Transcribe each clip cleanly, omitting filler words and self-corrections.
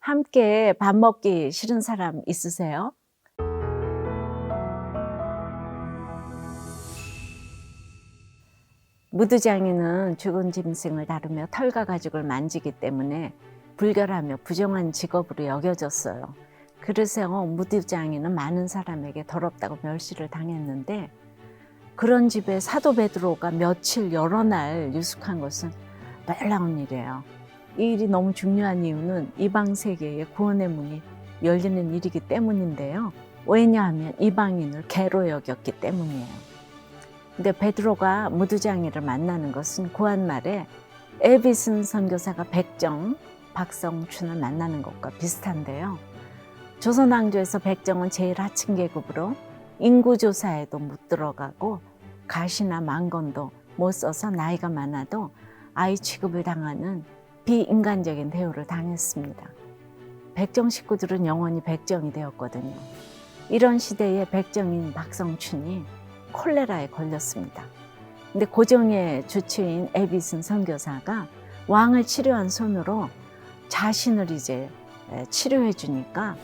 함께 밥 먹기 싫은 사람 있으세요? 무드장인은 죽은 짐승을 다루며 털과 가죽을 만지기 때문에 불결하며 부정한 직업으로 여겨졌어요. 그래서 무드장인은 많은 사람에게 더럽다고 멸시를 당했는데, 그런 집에 사도 베드로가 며칠 여러 날 유숙한 것은 놀라운 일이에요. 이 일이 너무 중요한 이유는 이방 세계의 구원의 문이 열리는 일이기 때문인데요. 왜냐하면 이방인을 개로 여겼기 때문이에요. 근데 베드로가 무드장이를 만나는 것은 구한말에 에비슨 선교사가 백정, 박성춘을 만나는 것과 비슷한데요. 조선왕조에서 백정은 제일 하층 계급으로 인구조사에도 못 들어가고 가시나 망건도 못 써서 나이가 많아도 아이 취급을 당하는 비인간적인 대우를 당했습니다. 백정 식구들은 영원히 백정이 되었거든요. 이런 시대에 백정인 박성춘이 콜레라에 걸렸습니다. 근데 고정의 주치인 에비슨 선교사가 왕을 치료한 손으로 자신을 이제 치료해 주니까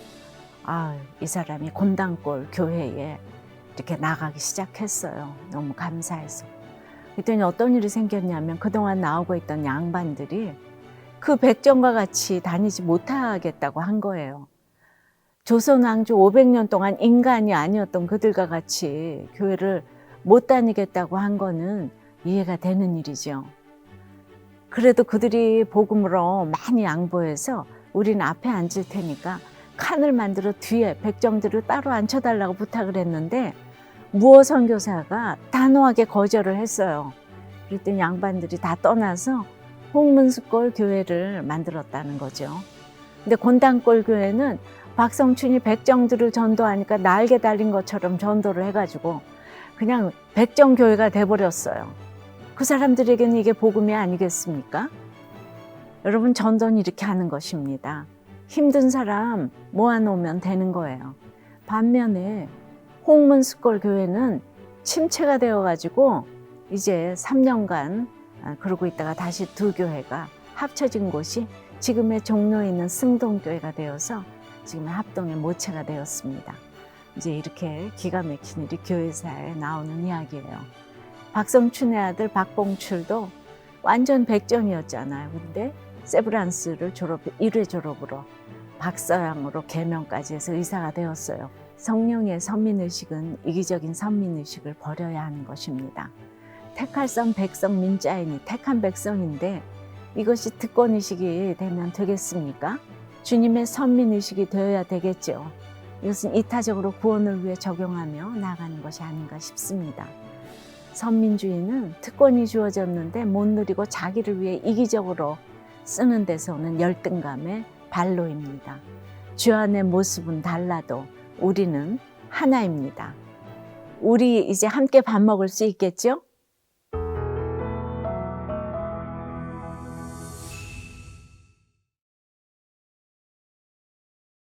이 사람이 곤단골 교회에 이렇게 나가기 시작했어요. 너무 감사해서. 그랬더니 어떤 일이 생겼냐면 그동안 나오고 있던 양반들이 그 백정과 같이 다니지 못하겠다고 한 거예요. 조선 왕조 500년 동안 인간이 아니었던 그들과 같이 교회를 못 다니겠다고 한 거는 이해가 되는 일이죠. 그래도 그들이 복음으로 많이 양보해서 우리는 앞에 앉을 테니까 칸을 만들어 뒤에 백정들을 따로 앉혀달라고 부탁을 했는데 무어 선교사가 단호하게 거절을 했어요. 그랬더니 양반들이 다 떠나서 홍문수골 교회를 만들었다는 거죠. 근데 곤단골 교회는 박성춘이 백정들을 전도하니까 날개 달린 것처럼 전도를 해가지고 그냥 백정교회가 돼버렸어요. 그 사람들에게는 이게 복음이 아니겠습니까? 여러분, 전도는 이렇게 하는 것입니다. 힘든 사람 모아놓으면 되는 거예요. 반면에 홍문수골 교회는 침체가 되어가지고 이제 3년간 그러고 있다가 다시 두 교회가 합쳐진 곳이 지금의 종로에 있는 승동교회가 되어서 지금 합동의 모체가 되었습니다. 이제 이렇게 기가 막힌 일이 교회사에 나오는 이야기예요. 박성춘의 아들 박봉출도 완전 백정이었잖아요. 근데 세브란스를 1회 졸업으로 박사양으로 개명까지 해서 의사가 되었어요. 성령의 선민의식은 이기적인 선민의식을 버려야 하는 것입니다. 택할성 백성 민자이니 택한 백성인데 이것이 특권의식이 되면 되겠습니까? 주님의 선민의식이 되어야 되겠죠. 이것은 이타적으로 구원을 위해 적용하며 나아가는 것이 아닌가 싶습니다. 선민주의는 특권이 주어졌는데 못 누리고 자기를 위해 이기적으로 쓰는 데서 오는 열등감의 발로입니다. 주 안의 모습은 달라도 우리는 하나입니다. 우리 이제 함께 밥 먹을 수 있겠죠?